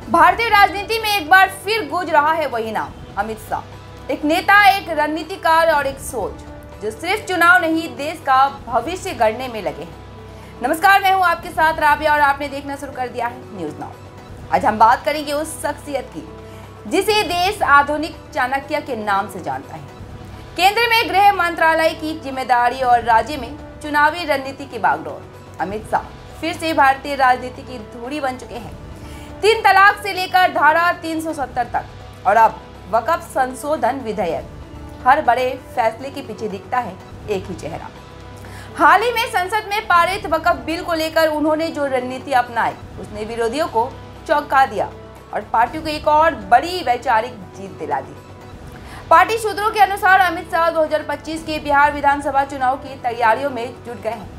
भारतीय राजनीति में एक बार फिर गूंज रहा है वही नाम, अमित शाह। एक नेता, एक रणनीतिकार और एक सोच जो सिर्फ चुनाव नहीं, देश का भविष्य गढ़ने में लगे हैं। नमस्कार, मैं हूं आपके साथ राबिया और आपने देखना शुरू कर दिया है न्यूज नाउ। आज हम बात करेंगे उस शख्सियत की जिसे देश आधुनिक चाणक्य के नाम से जानता है। केंद्र में गृह मंत्रालय की जिम्मेदारी और राज्य में चुनावी रणनीति की बागडोर। अमित शाह फिर से भारतीय राजनीति की धूरी बन चुके हैं। 3 तलाक से लेकर धारा 370 तक और अब वक्फ संशोधन विधेयक, हर बड़े फैसले के पीछे दिखता है एक ही चेहरा। हाल ही में संसद में पारित वक्फ बिल को लेकर उन्होंने जो रणनीति अपनाई, उसने विरोधियों को चौंका दिया और पार्टी को एक और बड़ी वैचारिक जीत दिला दी। पार्टी सूत्रों के अनुसार अमित शाह 2025 के बिहार विधानसभा चुनाव की तैयारियों में जुट गए हैं,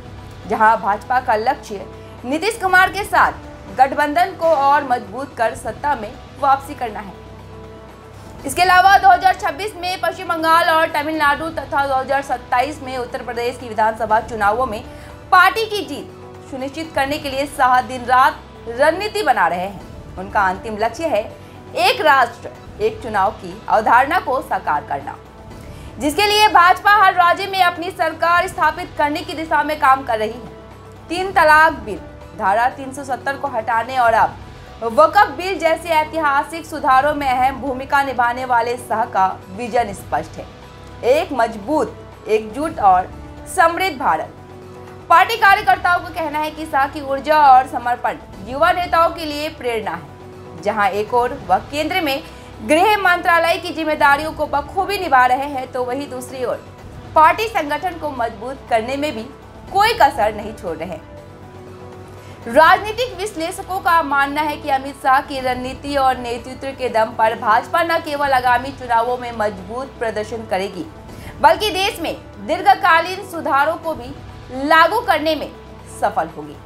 जहां भाजपा का लक्ष्य नीतीश कुमार के साथ गठबंधन को और मजबूत कर सत्ता में वापसी करना है। इसके अलावा 2026 में पश्चिम बंगाल और तमिलनाडु तथा 2027 में उत्तर प्रदेश की विधानसभा चुनावों में पार्टी की जीत सुनिश्चित करने के लिए शाह दिन रात रणनीति बना रहे हैं। उनका अंतिम लक्ष्य है एक राष्ट्र एक चुनाव की अवधारणा को साकार करना, जिसके लिए भाजपा हर राज्य में अपनी सरकार स्थापित करने की दिशा में काम कर रही है। 3 तलाक बिल, धारा 370 को हटाने और अब वक्फ बिल जैसे ऐतिहासिक सुधारों में अहम भूमिका निभाने वाले शाह का विजन स्पष्ट है। एक मजबूत, एकजुट और समृद्ध भारत। पार्टी कार्यकर्ताओं का कहना है कि शाह की ऊर्जा और समर्पण युवा नेताओं के लिए प्रेरणा है। जहां एक ओर वह केंद्र में गृह मंत्रालय की जिम्मेदारियों को बखूबी निभा रहे हैं, तो वहीं दूसरी ओर पार्टी संगठन को मजबूत करने में भी कोई कसर नहीं छोड़ रहे। राजनीतिक विश्लेषकों का मानना है कि अमित शाह की रणनीति और नेतृत्व के दम पर भाजपा न केवल आगामी चुनावों में मजबूत प्रदर्शन करेगी, बल्कि देश में दीर्घकालीन सुधारों को भी लागू करने में सफल होगी।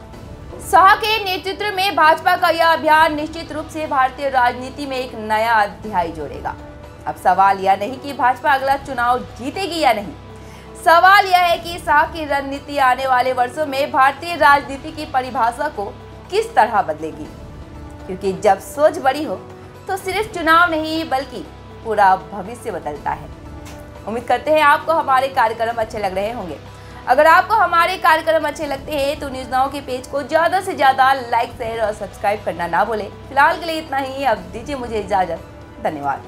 शाह के नेतृत्व में भाजपा का यह अभियान निश्चित रूप से भारतीय राजनीति में एक नया अध्याय जोड़ेगा। अब सवाल यह नहीं कि भाजपा अगला चुनाव जीतेगी या नहीं, सवाल यह है कि शाह की रणनीति आने वाले वर्षों में भारतीय राजनीति की परिभाषा को किस तरह बदलेगी। क्योंकि जब सोच बड़ी हो तो सिर्फ चुनाव नहीं बल्कि पूरा भविष्य बदलता है। उम्मीद करते हैं आपको हमारे कार्यक्रम अच्छे लग रहे होंगे। अगर आपको हमारे कार्यक्रम अच्छे लगते हैं तो न्यूज नाउ के पेज को ज्यादा से ज्यादा लाइक, शेयर और सब्सक्राइब करना ना भूलें। फिलहाल के लिए इतना ही। अब दीजिए मुझे इजाजत। धन्यवाद।